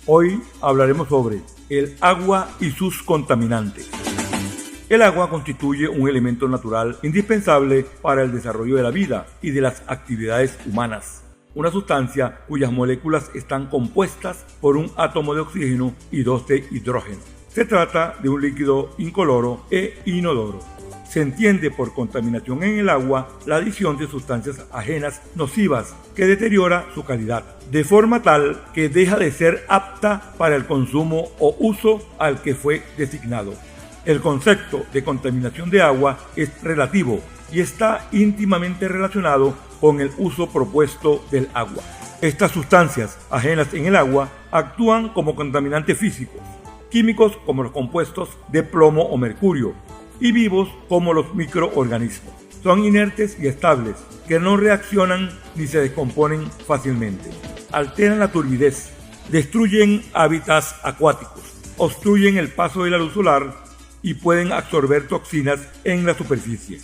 Hoy hablaremos sobre el agua y sus contaminantes. El agua constituye un elemento natural indispensable para el desarrollo de la vida y de las actividades humanas. Una sustancia cuyas moléculas están compuestas por un átomo de oxígeno y dos de hidrógeno. Se trata de un líquido incoloro e inodoro. Se entiende por contaminación en el agua la adición de sustancias ajenas nocivas que deteriora su calidad, de forma tal que deja de ser apta para el consumo o uso al que fue designado. El concepto de contaminación de agua es relativo y está íntimamente relacionado con el uso propuesto del agua. Estas sustancias ajenas en el agua actúan como contaminantes físicos, químicos como los compuestos de plomo o mercurio, y vivos como los microorganismos. Son inertes y estables, que no reaccionan ni se descomponen fácilmente. Alteran la turbidez, destruyen hábitats acuáticos, obstruyen el paso de la luz solar y pueden absorber toxinas en la superficie.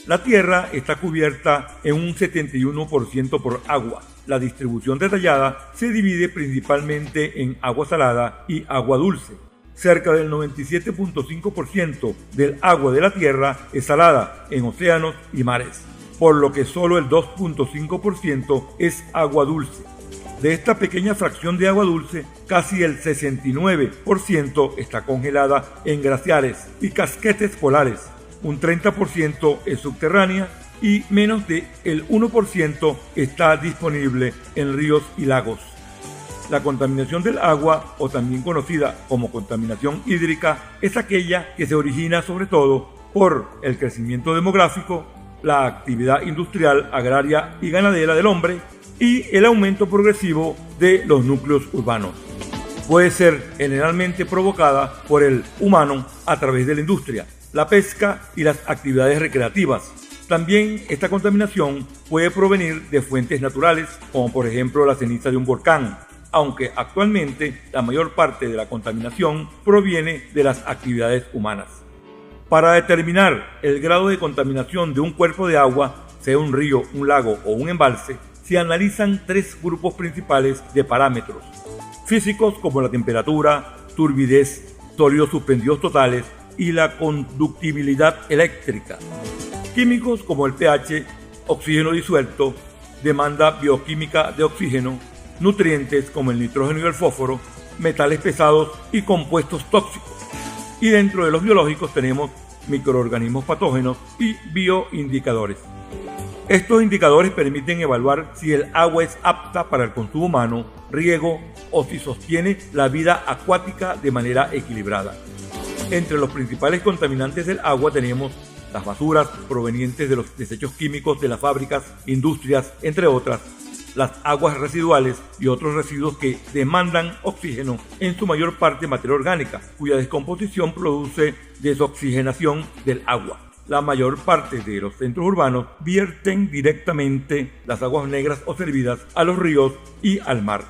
La Tierra está cubierta en un 71% por agua. La distribución detallada se divide principalmente en agua salada y agua dulce. Cerca del 97.5% del agua de la Tierra es salada en océanos y mares, por lo que solo el 2.5% es agua dulce. De esta pequeña fracción de agua dulce, casi el 69% está congelada en glaciares y casquetes polares, un 30% es subterránea y menos del 1% está disponible en ríos y lagos. La contaminación del agua, o también conocida como contaminación hídrica, es aquella que se origina sobre todo por el crecimiento demográfico, la actividad industrial, agraria y ganadera del hombre y el aumento progresivo de los núcleos urbanos. Puede ser generalmente provocada por el humano a través de la industria, la pesca y las actividades recreativas. También esta contaminación puede provenir de fuentes naturales, como por ejemplo la ceniza de un volcán, aunque actualmente la mayor parte de la contaminación proviene de las actividades humanas. Para determinar el grado de contaminación de un cuerpo de agua, sea un río, un lago o un embalse, se analizan tres grupos principales de parámetros: físicos como la temperatura, turbidez, sólidos suspendidos totales y la conductibilidad eléctrica; químicos como el pH, oxígeno disuelto, demanda bioquímica de oxígeno, nutrientes como el nitrógeno y el fósforo, metales pesados y compuestos tóxicos. Y dentro de los biológicos tenemos microorganismos patógenos y bioindicadores. Estos indicadores permiten evaluar si el agua es apta para el consumo humano, riego o si sostiene la vida acuática de manera equilibrada. Entre los principales contaminantes del agua tenemos las basuras provenientes de los desechos químicos de las fábricas, industrias, entre otras, las aguas residuales y otros residuos que demandan oxígeno, en su mayor parte materia orgánica, cuya descomposición produce desoxigenación del agua. La mayor parte de los centros urbanos vierten directamente las aguas negras o servidas a los ríos y al mar.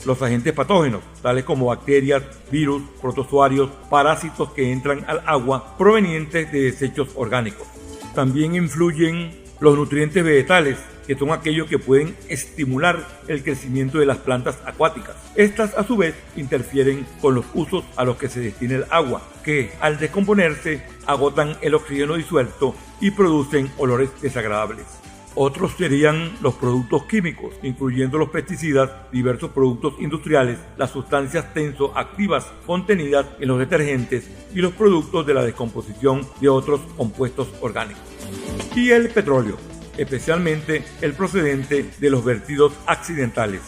Los agentes patógenos, tales como bacterias, virus, protozoarios, parásitos que entran al agua provenientes de desechos orgánicos. También influyen los nutrientes vegetales, que son aquellos que pueden estimular el crecimiento de las plantas acuáticas. Estas, a su vez, interfieren con los usos a los que se destina el agua, que, al descomponerse, agotan el oxígeno disuelto y producen olores desagradables. Otros serían los productos químicos, incluyendo los pesticidas, diversos productos industriales, las sustancias tensoactivas contenidas en los detergentes y los productos de la descomposición de otros compuestos orgánicos. Y el petróleo, especialmente el procedente de los vertidos accidentales.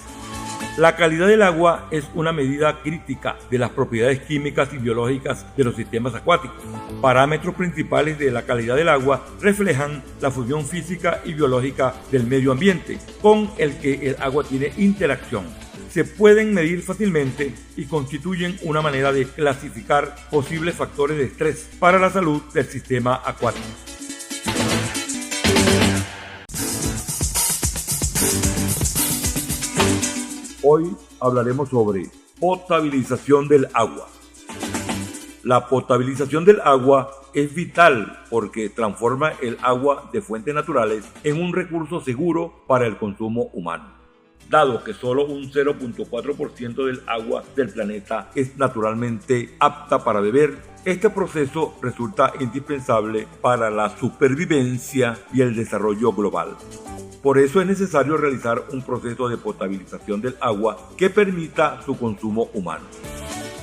La calidad del agua es una medida crítica de las propiedades químicas y biológicas de los sistemas acuáticos. Parámetros principales de la calidad del agua reflejan la función física y biológica del medio ambiente con el que el agua tiene interacción. Se pueden medir fácilmente y constituyen una manera de clasificar posibles factores de estrés para la salud del sistema acuático. Hoy hablaremos sobre potabilización del agua. La potabilización del agua es vital porque transforma el agua de fuentes naturales en un recurso seguro para el consumo humano. dado que solo un 0.4% del agua del planeta es naturalmente apta para beber. Este proceso resulta indispensable para la supervivencia y el desarrollo global. Por eso es necesario realizar un proceso de potabilización del agua que permita su consumo humano.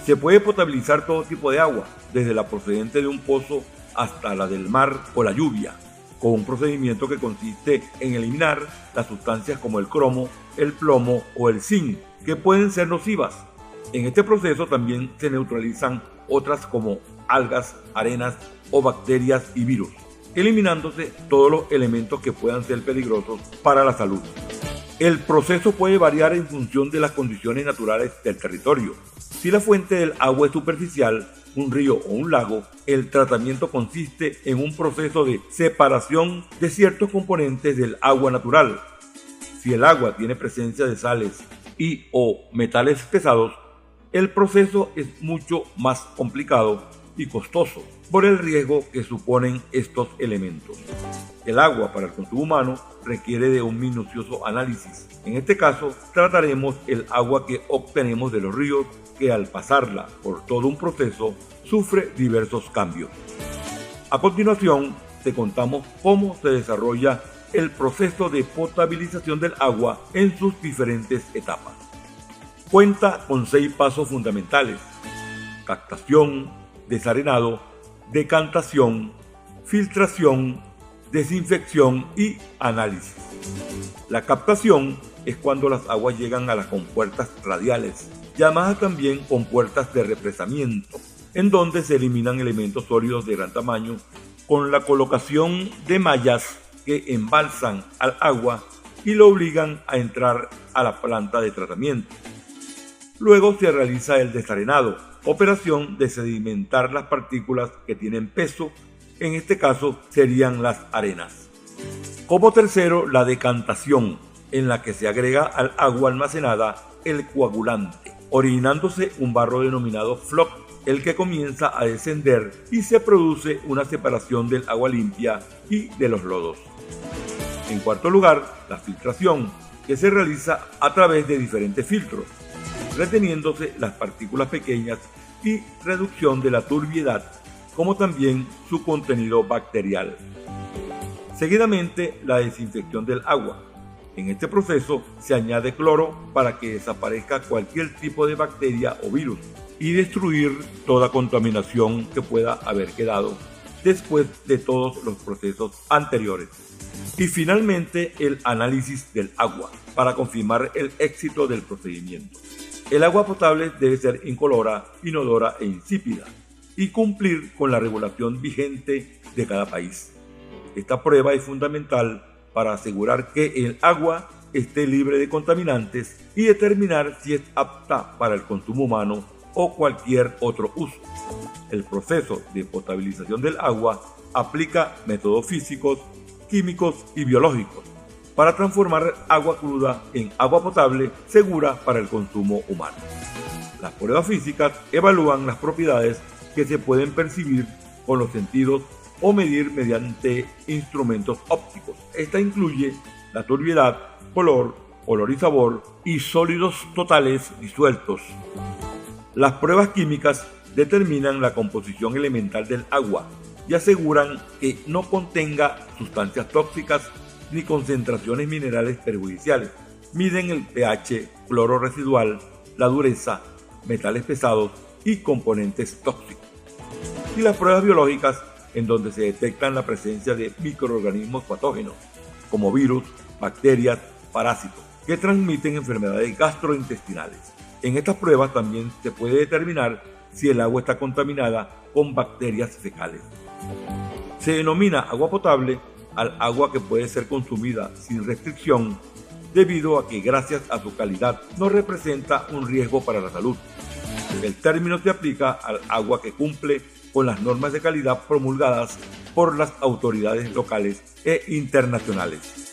Se puede potabilizar todo tipo de agua, desde la procedente de un pozo hasta la del mar o la lluvia, con un procedimiento que consiste en eliminar las sustancias como el cromo, el plomo o el zinc, que pueden ser nocivas. En este proceso también se neutralizan otras como algas, arenas o bacterias y virus, eliminándose todos los elementos que puedan ser peligrosos para la salud. El proceso puede variar en función de las condiciones naturales del territorio. Si la fuente del agua es superficial, un río o un lago, el tratamiento consiste en un proceso de separación de ciertos componentes del agua natural. Si el agua tiene presencia de sales y o metales pesados, el proceso es mucho más complicado y costoso por el riesgo que suponen estos elementos. El agua para el consumo humano requiere de un minucioso análisis. En este caso, trataremos el agua que obtenemos de los ríos, que al pasarla por todo un proceso sufre diversos cambios. A continuación, te contamos cómo se desarrolla el proceso de potabilización del agua en sus diferentes etapas. Cuenta con 6 pasos fundamentales: captación, desarenado, decantación, filtración, desinfección y análisis. La captación es cuando las aguas llegan a las compuertas radiales, llamadas también compuertas de represamiento, en donde se eliminan elementos sólidos de gran tamaño con la colocación de mallas que embalsan al agua y lo obligan a entrar a la planta de tratamiento. Luego se realiza el desarenado, operación de sedimentar las partículas que tienen peso, en este caso serían las arenas. Como tercero, la decantación, en la que se agrega al agua almacenada el coagulante, originándose un barro denominado floc, el que comienza a descender y se produce una separación del agua limpia y de los lodos. En cuarto lugar, la filtración, que se realiza a través de diferentes filtros, reteniéndose las partículas pequeñas y reducción de la turbiedad, como también su contenido bacterial. Seguidamente, la desinfección del agua. En este proceso se añade cloro para que desaparezca cualquier tipo de bacteria o virus y destruir toda contaminación que pueda haber quedado después de todos los procesos anteriores. Y finalmente, el análisis del agua para confirmar el éxito del procedimiento. El agua potable debe ser incolora, inodora e insípida y cumplir con la regulación vigente de cada país. Esta prueba es fundamental para asegurar que el agua esté libre de contaminantes y determinar si es apta para el consumo humano o cualquier otro uso. El proceso de potabilización del agua aplica métodos físicos, químicos y biológicos para transformar agua cruda en agua potable segura para el consumo humano. Las pruebas físicas evalúan las propiedades que se pueden percibir con los sentidos o medir mediante instrumentos ópticos. Esta incluye la turbiedad, color, olor y sabor y sólidos totales disueltos. Las pruebas químicas determinan la composición elemental del agua y aseguran que no contenga sustancias tóxicas ni concentraciones minerales perjudiciales. Miden el pH, cloro residual, la dureza, metales pesados y componentes tóxicos. Y las pruebas biológicas, en donde se detectan la presencia de microorganismos patógenos, como virus, bacterias, parásitos, que transmiten enfermedades gastrointestinales. En estas pruebas también se puede determinar si el agua está contaminada con bacterias fecales. Se denomina agua potable al agua que puede ser consumida sin restricción, debido a que gracias a su calidad no representa un riesgo para la salud. El término se aplica al agua que cumple con las normas de calidad promulgadas por las autoridades locales e internacionales.